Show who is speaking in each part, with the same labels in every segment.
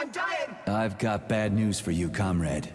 Speaker 1: I'm dying!
Speaker 2: I've got bad news for you, comrade.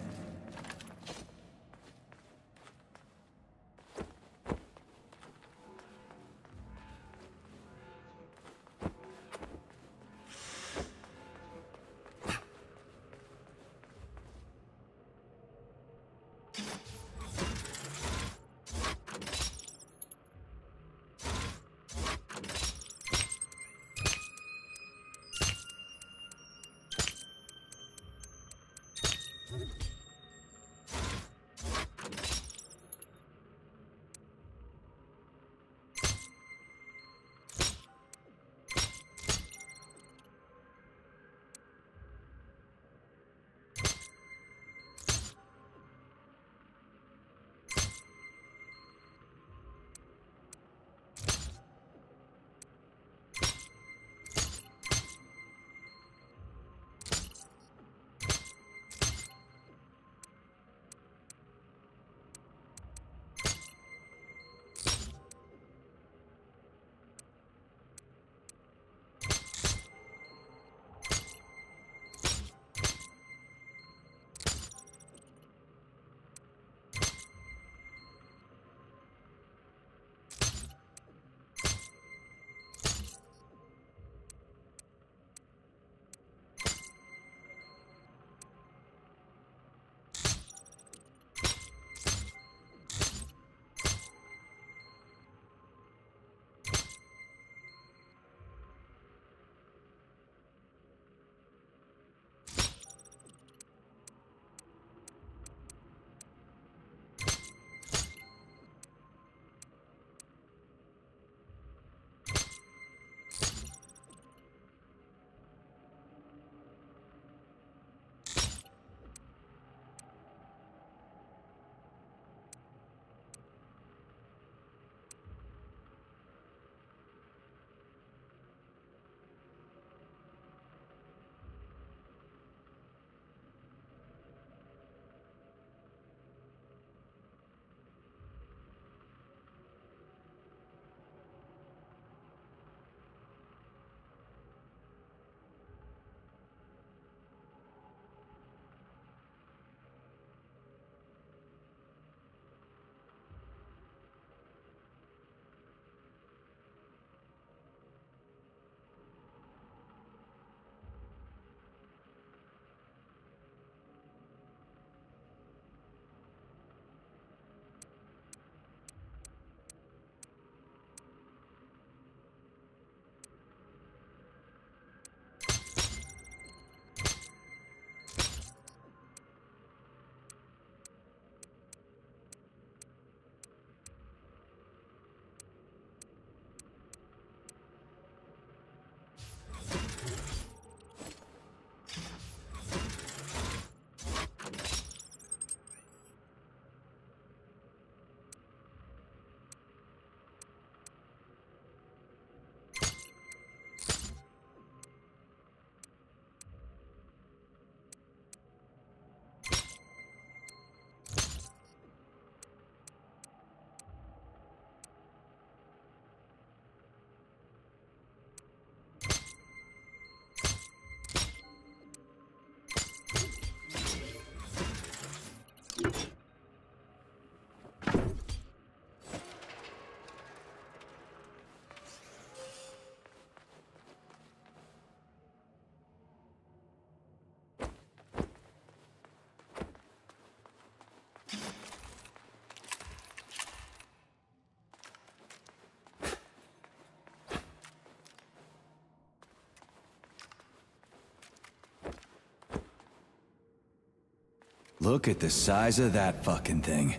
Speaker 2: Look at the size of that fucking thing.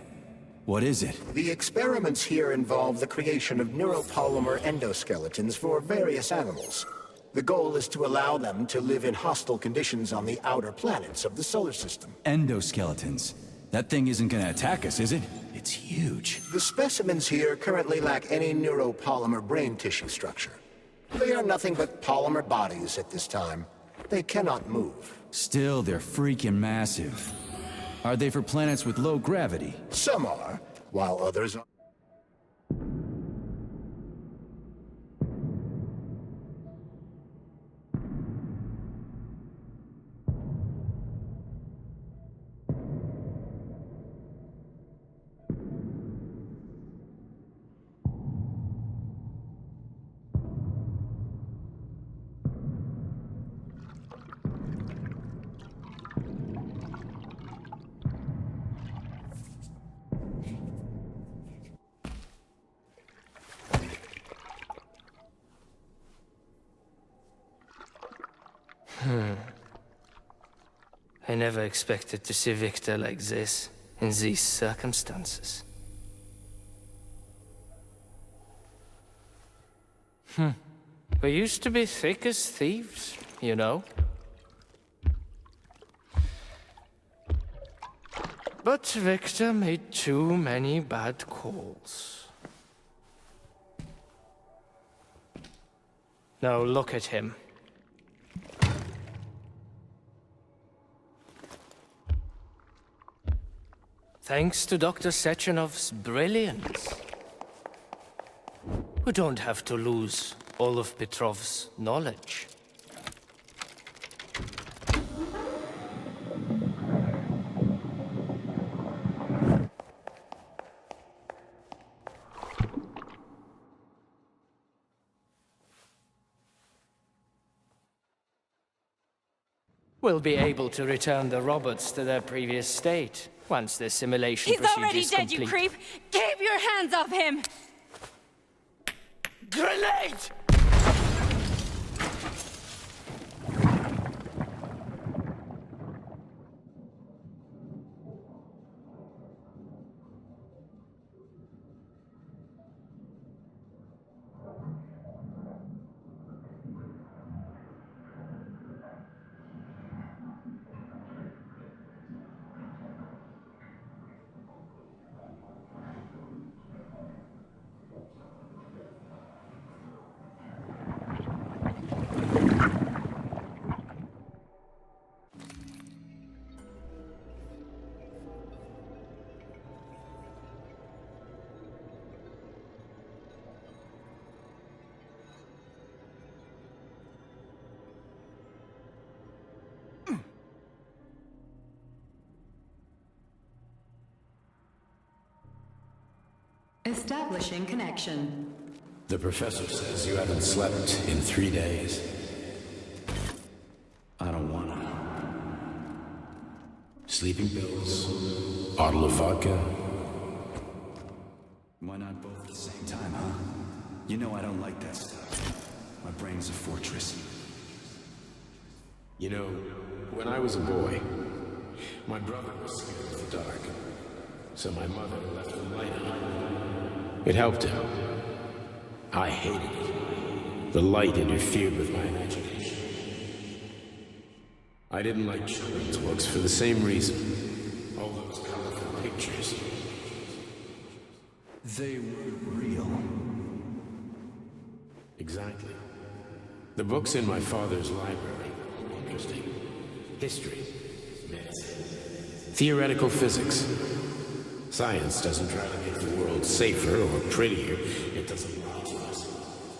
Speaker 2: What is it?
Speaker 1: The experiments here involve the creation of neuropolymer endoskeletons for various animals. The goal is to allow them to live in hostile conditions on the outer planets of the solar system.
Speaker 2: Endoskeletons. That thing isn't gonna attack us, is it? It's huge.
Speaker 1: The specimens here currently lack any neuropolymer brain tissue structure. They are nothing but polymer bodies at this time. They cannot move.
Speaker 2: Still, they're freaking massive. Are they for planets with low gravity?
Speaker 1: Some are, while others are.
Speaker 3: I never expected to see Victor like this, in these circumstances. We used to be thick as thieves, you know. But Victor made too many bad calls. Now look at him. Thanks to Dr. Sechenov's brilliance, we don't have to lose all of Petrov's knowledge. We'll be able to return the robots to their previous state once the simulation
Speaker 4: He's already
Speaker 3: procedure's
Speaker 4: dead,
Speaker 3: complete.
Speaker 4: you creep! Keep your hands off him!
Speaker 3: Grenade!
Speaker 5: Establishing connection.
Speaker 6: The professor says you haven't slept in 3 days. I don't wanna. Sleeping pills, bottle of vodka.
Speaker 2: Why not both at the same time, huh? You know I don't like that stuff. My brain's a fortress.
Speaker 6: You know, when I was a boy, my brother was scared of the dark. So my mother left the light on. It helped him. I hated it. The light interfered with my imagination. I didn't like children's books for the same reason. All those colorful pictures.
Speaker 2: They were real.
Speaker 6: Exactly. The books in my father's library were interesting. History, myth, theoretical physics. Science doesn't try to make the world safer or prettier. It doesn't lie to us.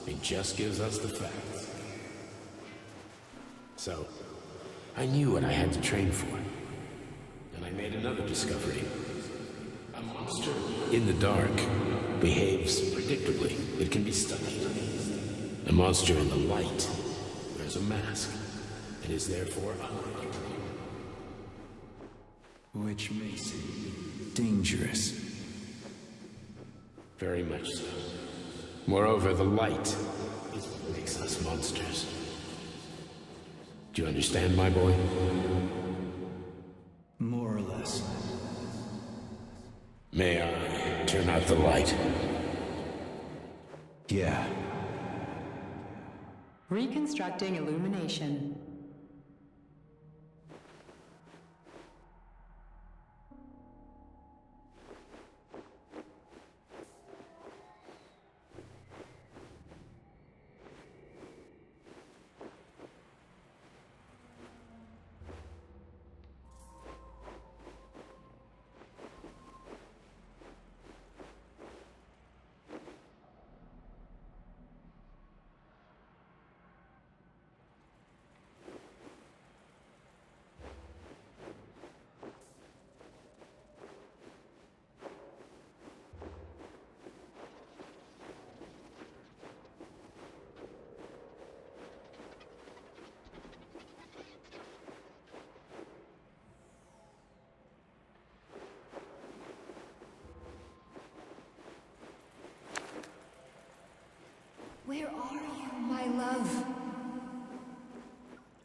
Speaker 6: It just gives us the facts. So, I knew what I had to train for. And I made another discovery. A monster in the dark behaves predictably. It can be studied. A monster in the light wears a mask and is therefore unpredictable.
Speaker 2: Which makes it dangerous.
Speaker 6: Very much so. Moreover, the light is what makes us monsters. Do you understand, my boy?
Speaker 2: More or less.
Speaker 6: May I turn out the light?
Speaker 2: Yeah.
Speaker 5: Reconstructing illumination.
Speaker 4: Where are you, my love?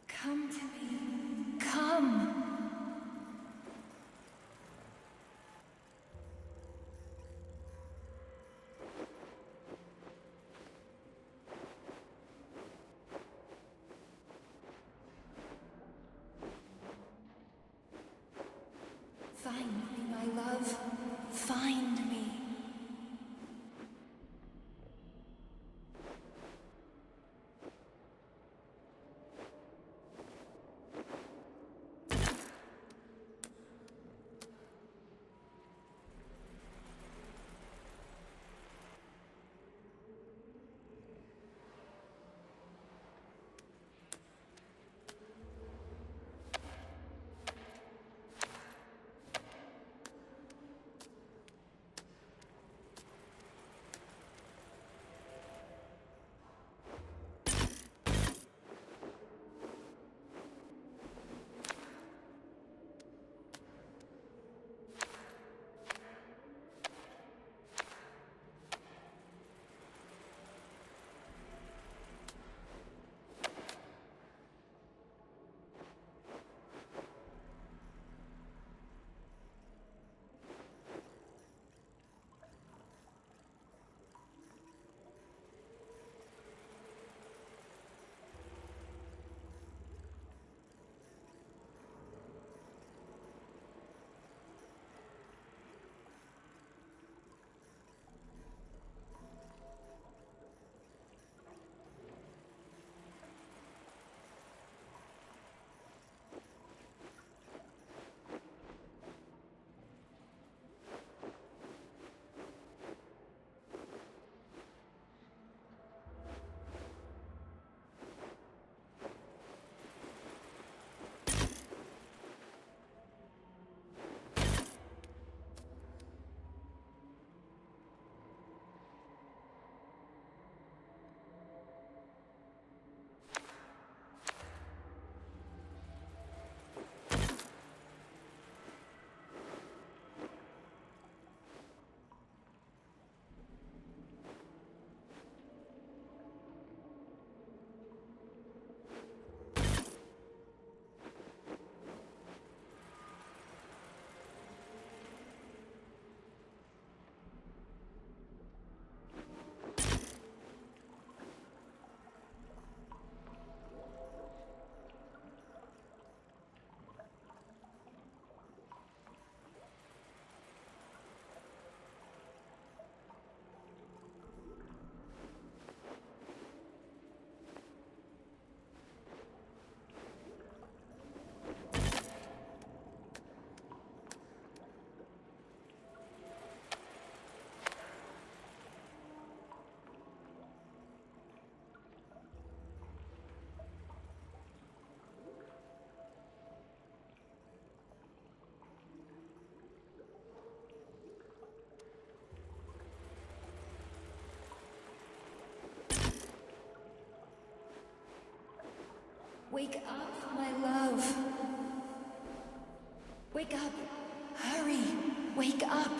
Speaker 4: Come to me. Come. Wake up, my love. Wake up. Hurry. Wake up.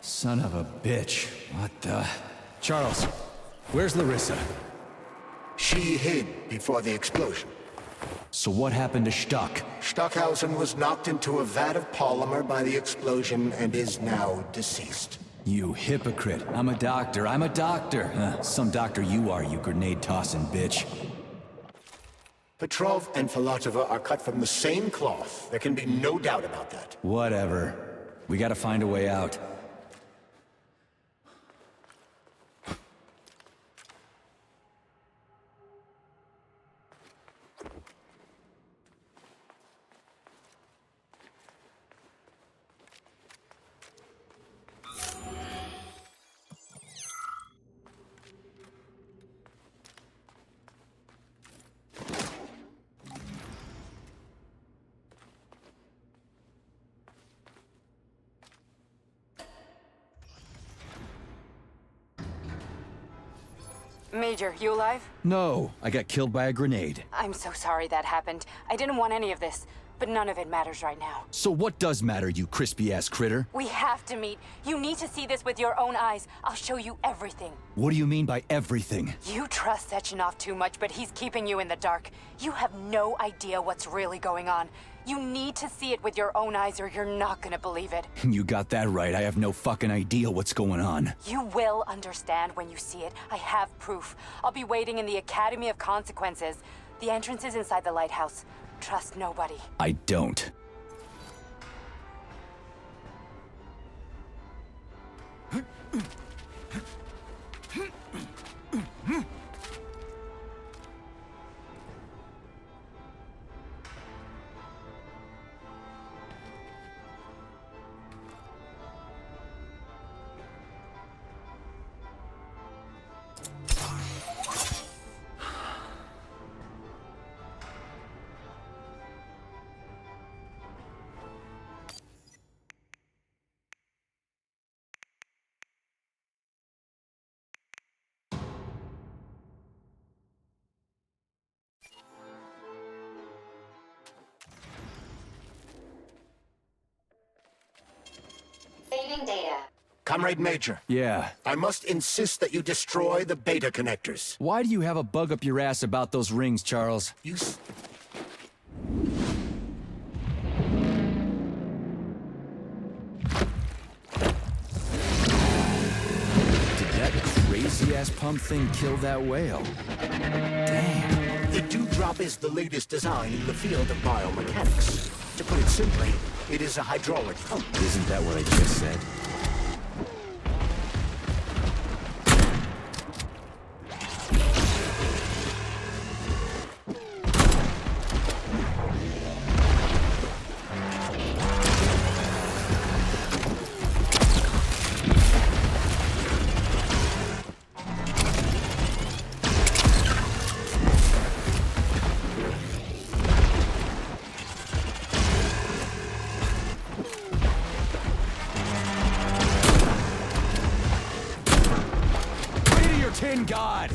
Speaker 2: Son of a bitch. What the... Charles, where's Larissa?
Speaker 1: She hid before the explosion.
Speaker 2: So what happened to Stuck?
Speaker 1: Stockhausen was knocked into a vat of polymer by the explosion and is now deceased.
Speaker 2: You hypocrite. I'm a doctor. I'm a doctor. Some doctor you are, you grenade-tossing bitch.
Speaker 1: Petrov and Filatova are cut from the same cloth. There can be no doubt about that.
Speaker 2: Whatever. We gotta find a way out.
Speaker 7: Major, you alive?
Speaker 2: No, I got killed by a grenade.
Speaker 7: I'm so sorry that happened. I didn't want any of this, but none of it matters right now.
Speaker 2: So what does matter, you crispy-ass critter?
Speaker 7: We have to meet. You need to see this with your own eyes. I'll show you everything.
Speaker 2: What do you mean by everything?
Speaker 7: You trust Sechenov too much, but he's keeping you in the dark. You have no idea what's really going on. You need to see it with your own eyes or you're not gonna believe it.
Speaker 2: You got that right. I have no fucking idea what's going on.
Speaker 7: You will understand when you see it. I have proof. I'll be waiting in the Academy of Consequences. The entrance is inside the lighthouse. Trust nobody.
Speaker 2: I don't.
Speaker 8: Saving data.
Speaker 1: Comrade Major.
Speaker 2: Yeah.
Speaker 1: I must insist that you destroy the beta connectors.
Speaker 2: Why do you have a bug up your ass about those rings, Charles?
Speaker 1: You
Speaker 2: Did that crazy-ass pump thing kill that whale? Damn.
Speaker 1: The DEWDROP is the latest design in the field of biomechanics. To put it simply, it is a hydraulic pump.
Speaker 2: Isn't that what I just said? Tin God!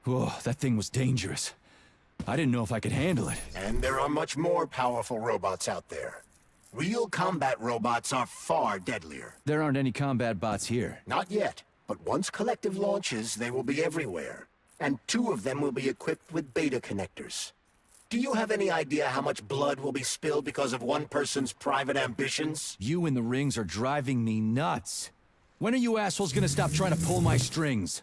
Speaker 2: Whoa, that thing was dangerous. I didn't know if I could handle it.
Speaker 1: And there are much more powerful robots out there. Real combat robots are far deadlier.
Speaker 2: There aren't any combat bots here.
Speaker 1: Not yet, but once Collective launches, they will be everywhere. And 2 of them will be equipped with beta connectors. Do you have any idea how much blood will be spilled because of one person's private ambitions?
Speaker 2: You in the rings are driving me nuts. When are you assholes gonna stop trying to pull my strings?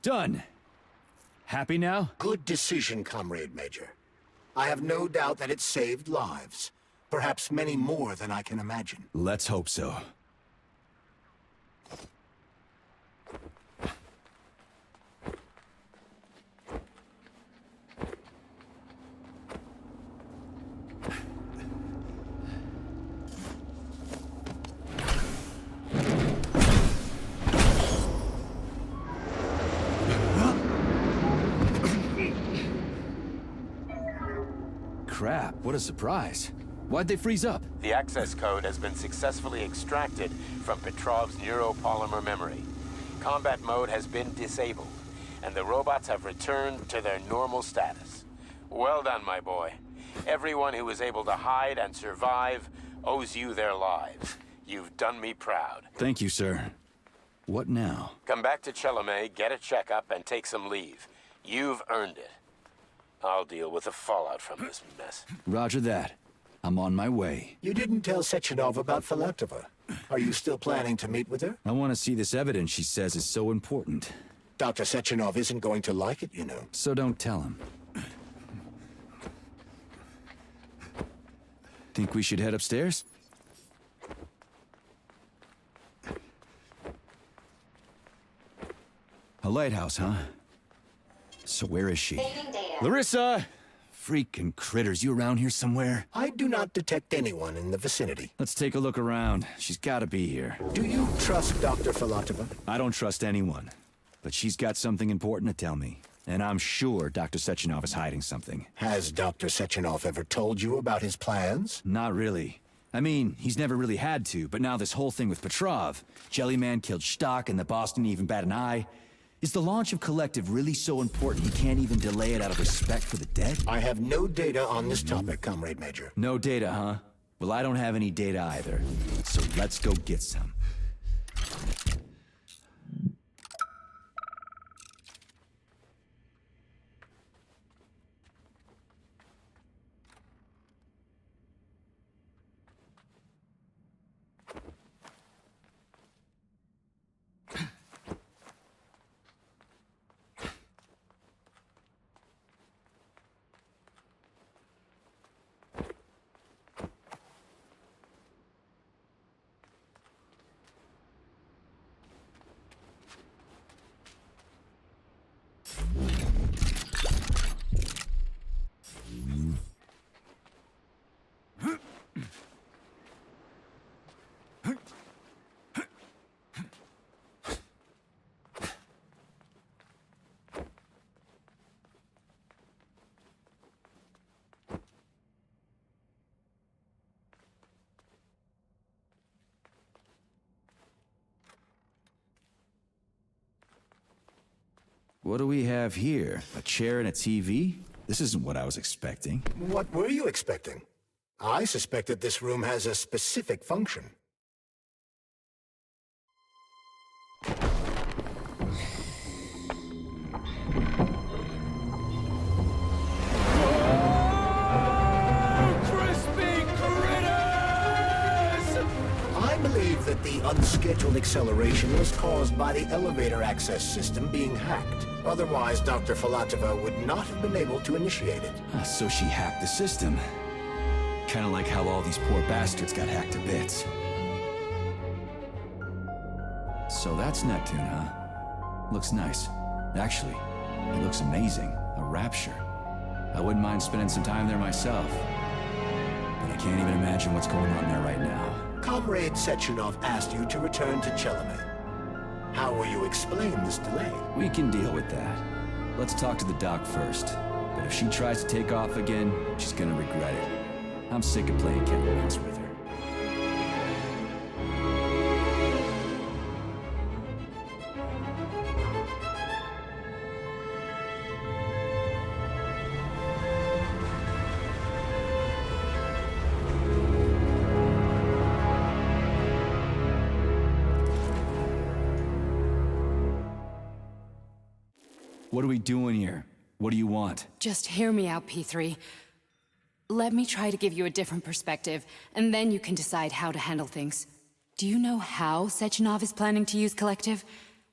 Speaker 2: Done. Happy now?
Speaker 1: Good decision, Comrade Major. I have no doubt that it saved lives. Perhaps many more than I can imagine.
Speaker 2: Let's hope so. Crap, what a surprise. Why'd they freeze up?
Speaker 6: The access code has been successfully extracted from Petrov's neuropolymer memory. Combat mode has been disabled, and the robots have returned to their normal status. Well done, my boy. Everyone who was able to hide and survive owes you their lives. You've done me proud.
Speaker 2: Thank you, sir. What now?
Speaker 6: Come back to Chelomey, get a checkup, and take some leave. You've earned it. I'll deal with the fallout from this mess.
Speaker 2: Roger that. I'm on my way.
Speaker 1: You didn't tell Sechenov about Filatova. Are you still planning to meet with her?
Speaker 2: I want to see this evidence she says is so important.
Speaker 1: Dr. Sechenov isn't going to like it, you know.
Speaker 2: So don't tell him. Think we should head upstairs? A lighthouse, huh? So where is she? Larissa! Freaking critters, you around here somewhere?
Speaker 1: I do not detect anyone in the vicinity.
Speaker 2: Let's take a look around. She's gotta be here.
Speaker 1: Do you trust Dr. Filatova?
Speaker 2: I don't trust anyone. But she's got something important to tell me. And I'm sure Dr. Sechenov is hiding something.
Speaker 1: Has Dr. Sechenov ever told you about his plans?
Speaker 2: Not really. I mean, he's never really had to, but now this whole thing with Petrov, Jellyman killed Stock and the boss didn't even bat an eye. Is the launch of Collective really so important he can't even delay it out of respect for the dead?
Speaker 1: I have no data on this topic, Comrade Major.
Speaker 2: No data, huh? Well, I don't have any data either. So let's go get some. What do we have here? A chair and a TV? This isn't what I was expecting.
Speaker 1: What were you expecting? I suspected this room has a specific function. I believe that the unscheduled acceleration was caused by the elevator access system being hacked. Otherwise, Dr. Filatova would not have been able to initiate it.
Speaker 2: So she hacked the system. Kinda like how all these poor bastards got hacked to bits. So that's Neptune, huh? Looks nice. Actually, it looks amazing. A rapture. I wouldn't mind spending some time there myself. But I can't even imagine what's going on there right now.
Speaker 1: Comrade Sechenov asked you to return to Chelomey. How will you explain this delay?
Speaker 2: We can deal with that. Let's talk to the doc first. But if she tries to take off again, she's gonna regret it. I'm sick of playing cat and mouse with her. What are we doing here? What do you want?
Speaker 7: Just hear me out, P3. Let me try to give you a different perspective, and then you can decide how to handle things. Do you know how Sechenov is planning to use Collective?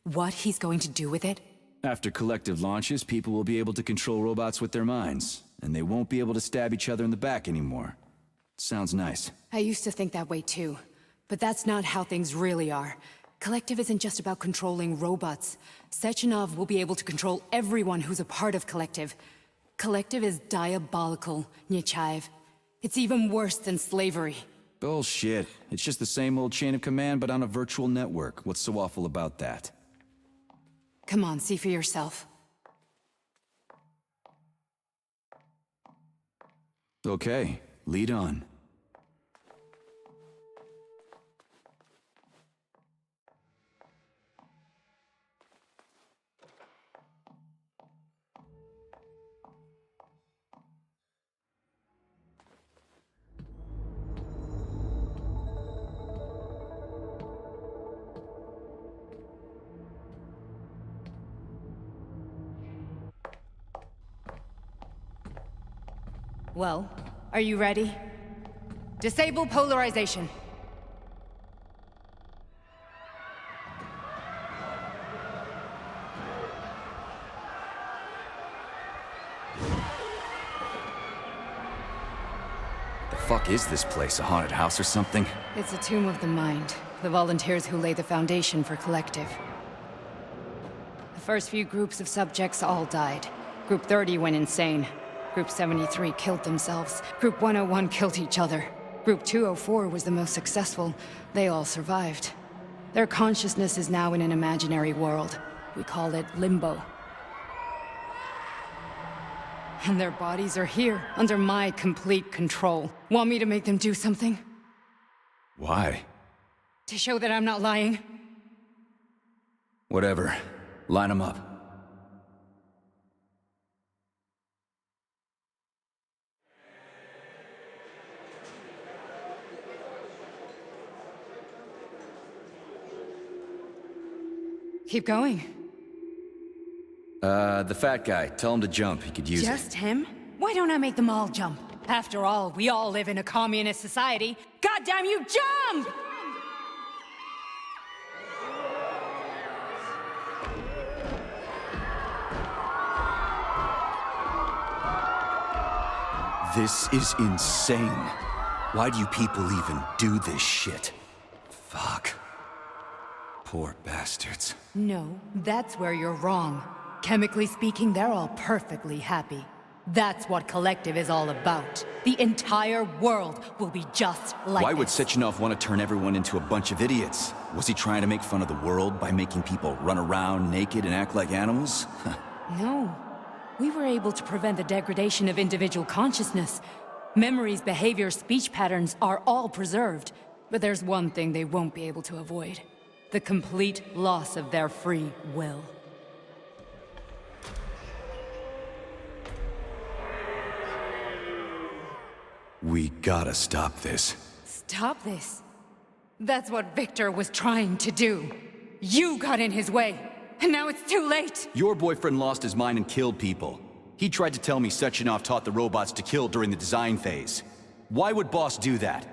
Speaker 7: What he's going to do with it?
Speaker 2: After Collective launches, people will be able to control robots with their minds, and they won't be able to stab each other in the back anymore. Sounds nice.
Speaker 7: I used to think that way too, but that's not how things really are. Collective isn't just about controlling robots. Sechenov will be able to control everyone who's a part of Collective. Collective is diabolical, Nechayev. It's even worse than slavery.
Speaker 2: Bullshit. It's just the same old chain of command, but on a virtual network. What's so awful about that?
Speaker 7: Come on, see for yourself.
Speaker 2: Okay, lead on.
Speaker 7: Well, are you ready? Disable polarization.
Speaker 2: The fuck is this place? A haunted house or something?
Speaker 7: It's a tomb of the mind. The volunteers who lay the foundation for Collective. The first few groups of subjects all died. Group 30 went insane. Group 73 killed themselves. Group 101 killed each other. Group 204 was the most successful. They all survived. Their consciousness is now in an imaginary world. We call it Limbo. And their bodies are here, under my complete control. Want me to make them do something?
Speaker 2: Why?
Speaker 7: To show that I'm not lying?
Speaker 2: Whatever. Line them up.
Speaker 7: Keep going.
Speaker 2: The fat guy. Tell him to jump. He could use it.
Speaker 7: Just him? Why don't I make them all jump? After all, we all live in a communist society. Goddamn you, jump!
Speaker 2: This is insane. Why do you people even do this shit? Fuck. Poor bastards.
Speaker 7: No, that's where you're wrong. Chemically speaking, they're all perfectly happy. That's what Collective is all about. The entire world will be just like
Speaker 2: Why would
Speaker 7: this.
Speaker 2: Sechenov want to turn everyone into a bunch of idiots? Was he trying to make fun of the world by making people run around naked and act like animals?
Speaker 7: No. We were able to prevent the degradation of individual consciousness. Memories, behavior, speech patterns are all preserved. But there's one thing they won't be able to avoid. The complete loss of their free will.
Speaker 2: We gotta stop this.
Speaker 7: Stop this. That's what Victor was trying to do. You got in his way, and now it's too late.
Speaker 2: Your boyfriend lost his mind and killed people. He tried to tell me Sechenov taught the robots to kill during the design phase. Why would Boss do that?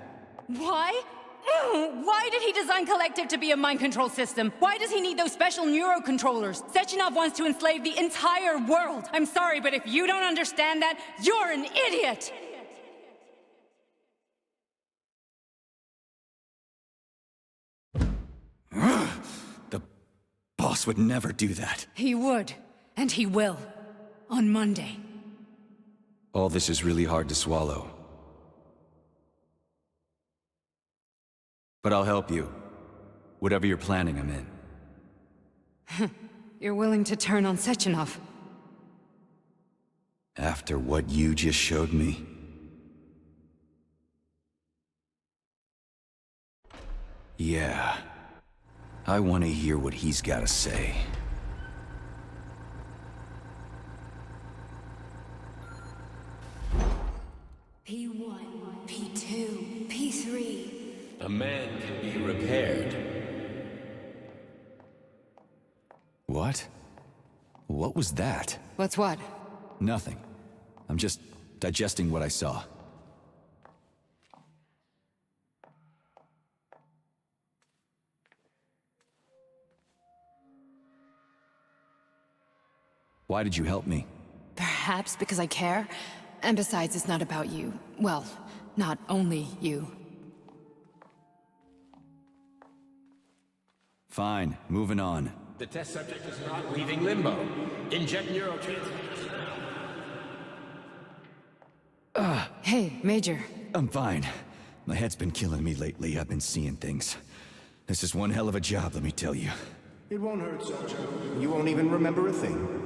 Speaker 7: Why? Why did he design Collective to be a mind control system? Why does he need those special neurocontrollers? Sechenov wants to enslave the entire world. I'm sorry, but if you don't understand that, you're an idiot!
Speaker 2: The Boss would never do that.
Speaker 7: He would, and he will. On Monday.
Speaker 2: All this is really hard to swallow. But I'll help you. Whatever you're planning, I'm in.
Speaker 7: You're willing to turn on Sechenov?
Speaker 2: After what you just showed me? Yeah. I want to hear what he's got to say.
Speaker 4: P1, P2, P3.
Speaker 6: A man can be repaired.
Speaker 2: What? What was that?
Speaker 7: What's what?
Speaker 2: Nothing. I'm just digesting what I saw. Why did you help me?
Speaker 7: Perhaps because I care? And besides, it's not about you. Well, not only you.
Speaker 2: Fine, moving on.
Speaker 6: The test subject is not leaving limbo. Inject neurotransmitters now.
Speaker 7: Hey, Major.
Speaker 2: I'm fine. My head's been killing me lately. I've been seeing things. This is one hell of a job, let me tell you.
Speaker 1: It won't hurt, soldier. You won't even remember a thing.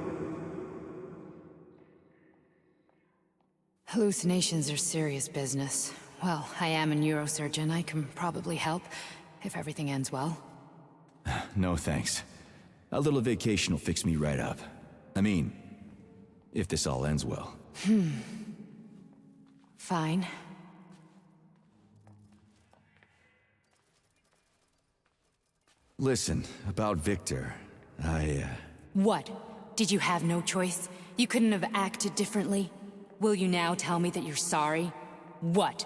Speaker 7: Hallucinations are serious business. Well, I am a neurosurgeon. I can probably help, if everything ends well.
Speaker 2: No thanks. A little vacation will fix me right up. I mean, if this all ends well.
Speaker 7: Fine.
Speaker 2: Listen, about Victor,
Speaker 7: What? Did you have no choice? You couldn't have acted differently? Will you now tell me that you're sorry? What?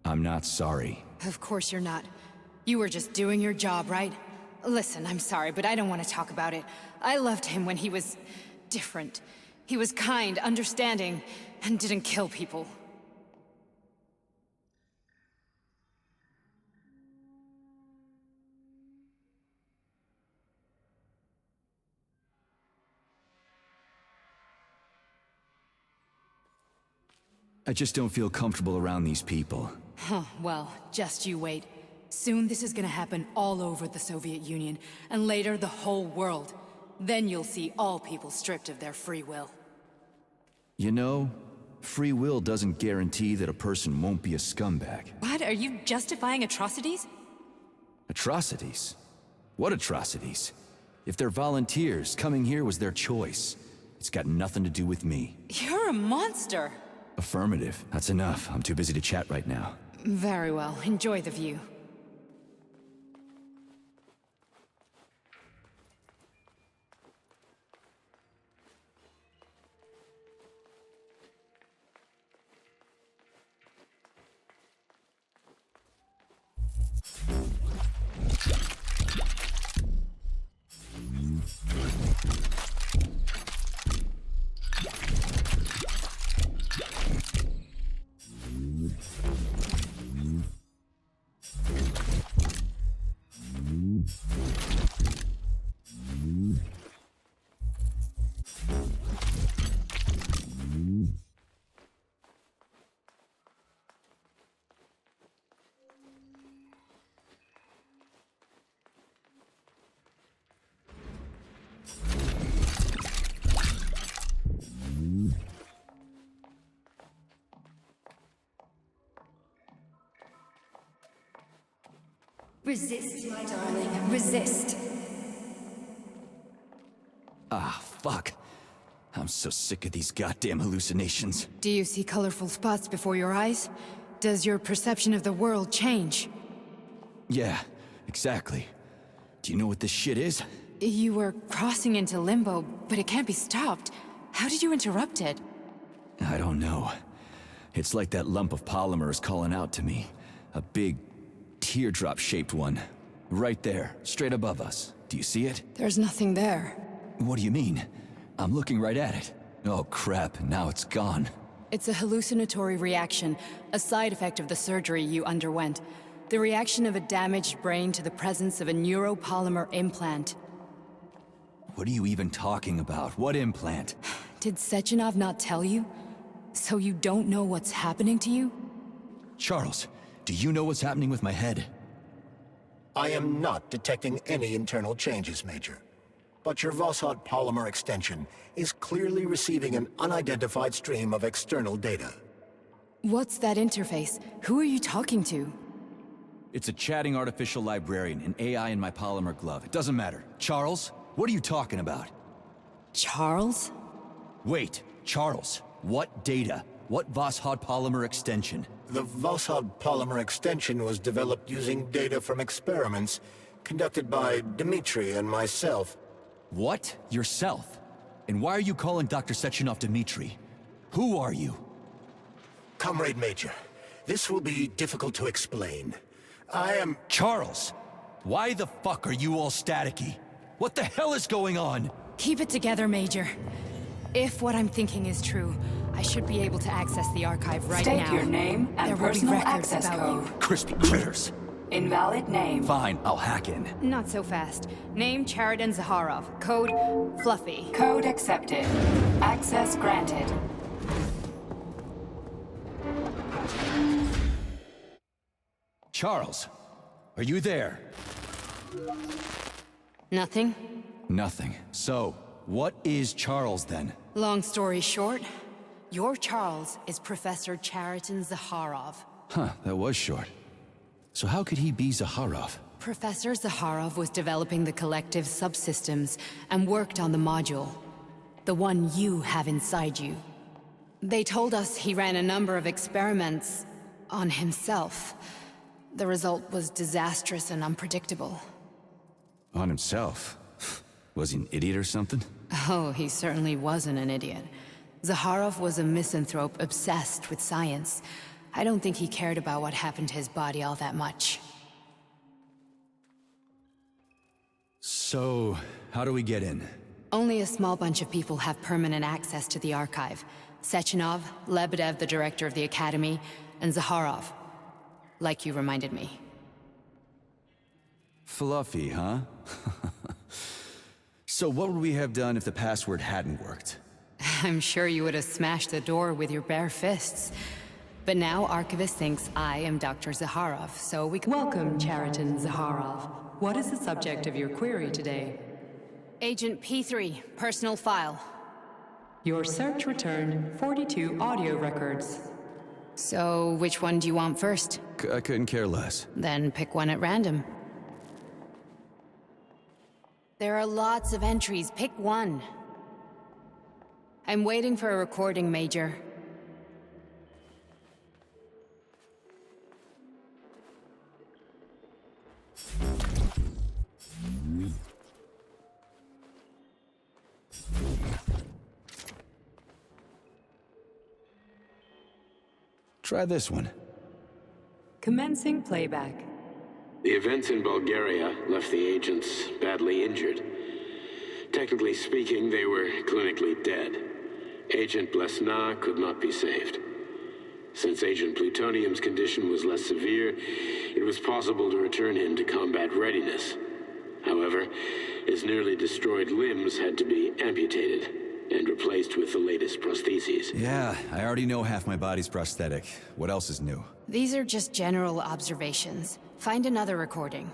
Speaker 2: I'm not sorry.
Speaker 7: Of course you're not. You were just doing your job, right? Listen, I'm sorry, but I don't want to talk about it. I loved him when he was different. He was kind, understanding, and didn't kill people.
Speaker 2: I just don't feel comfortable around these people.
Speaker 7: Huh, well, just you wait. Soon this is gonna happen all over the Soviet Union, and later the whole world. Then you'll see all people stripped of their free will.
Speaker 2: You know, free will doesn't guarantee that a person won't be a scumbag.
Speaker 7: What? Are you justifying atrocities?
Speaker 2: Atrocities? What atrocities? If they're volunteers, coming here was their choice. It's got nothing to do with me.
Speaker 7: You're a monster!
Speaker 2: Affirmative. That's enough. I'm too busy to chat right now.
Speaker 7: Very well. Enjoy the view.
Speaker 4: Resist, my darling. Resist.
Speaker 2: Ah, fuck. I'm so sick of these goddamn hallucinations.
Speaker 7: Do you see colorful spots before your eyes? Does your perception of the world change?
Speaker 2: Yeah, exactly. Do you know what this shit is?
Speaker 7: You were crossing into limbo, but it can't be stopped. How did you interrupt it?
Speaker 2: I don't know. It's like that lump of polymer is calling out to me. A big, teardrop-shaped one. Right there, straight above us. Do you see it?
Speaker 7: There's nothing there.
Speaker 2: What do you mean? I'm looking right at it. Oh crap, now it's gone.
Speaker 7: It's a hallucinatory reaction, a side effect of the surgery you underwent. The reaction of a damaged brain to the presence of a neuropolymer implant.
Speaker 2: What are you even talking about? What implant?
Speaker 7: Did Sechenov not tell you? So you don't know what's happening to you?
Speaker 2: Charles, do you know what's happening with my head?
Speaker 1: I am not detecting any internal changes, Major. But your Vossard polymer extension is clearly receiving an unidentified stream of external data.
Speaker 7: What's that interface? Who are you talking to?
Speaker 2: It's a chatting artificial librarian, an AI in my Polymer Glove. It doesn't matter. Charles, what are you talking about?
Speaker 7: Charles?
Speaker 2: Wait, Charles, what data? What Vossard polymer extension?
Speaker 1: The Vossard polymer extension was developed using data from experiments conducted by Dmitri and myself.
Speaker 2: What? Yourself? And why are you calling Dr. Sechenov Dmitri? Who are you?
Speaker 1: Comrade Major, this will be difficult to explain. I am...
Speaker 2: Charles! Why the fuck are you all staticky? What the hell is going on?
Speaker 7: Keep it together, Major. If what I'm thinking is true, I should be able to access the archive right now.
Speaker 5: State your name and
Speaker 7: there will be
Speaker 5: personal
Speaker 7: records
Speaker 5: access
Speaker 7: about
Speaker 5: code.
Speaker 7: you.
Speaker 2: Crispy critters.
Speaker 5: Invalid name.
Speaker 2: Fine, I'll hack in.
Speaker 7: Not so fast. Name Cheriton Zaharov. Code Fluffy.
Speaker 5: Code accepted. Access granted.
Speaker 2: Charles, are you there?
Speaker 7: Nothing?
Speaker 2: Nothing. So, what is Charles then?
Speaker 7: Long story short, your Charles is Professor Cheriton Zaharov.
Speaker 2: Huh, that was short. So how could he be Zaharov?
Speaker 7: Professor Zaharov was developing the collective subsystems and worked on the module. The one you have inside you. They told us he ran a number of experiments on himself. The result was disastrous and unpredictable.
Speaker 2: On himself? Was he an idiot or something?
Speaker 7: Oh, he certainly wasn't an idiot. Zaharov was a misanthrope obsessed with science. I don't think he cared about what happened to his body all that much.
Speaker 2: So, how do we get in?
Speaker 7: Only a small bunch of people have permanent access to the archive. Sechenov, Lebedev, the director of the Academy, and Zaharov. Like you reminded me.
Speaker 2: Fluffy, huh? So what would we have done if the password hadn't worked?
Speaker 7: I'm sure you would have smashed the door with your bare fists. But now Archivist thinks I am Dr. Zaharov, so we can—
Speaker 5: Welcome, Cheriton Zaharov. What is the subject of your query today?
Speaker 7: Agent P3, personal file.
Speaker 5: Your search returned 42 audio records.
Speaker 7: So, which one do you want first?
Speaker 2: I couldn't care less.
Speaker 7: Then pick one at random. There are lots of entries. Pick one. I'm waiting for a recording, Major.
Speaker 2: Try this one.
Speaker 5: Commencing playback.
Speaker 6: The events in Bulgaria left the agents badly injured. Technically speaking, they were clinically dead. Agent Blesna could not be saved. Since Agent Plutonium's condition was less severe, it was possible to return him to combat readiness. However, his nearly destroyed limbs had to be amputated and replaced with the latest prostheses.
Speaker 2: Yeah, I already know half my body's prosthetic. What else is new?
Speaker 7: These are just general observations. Find another recording.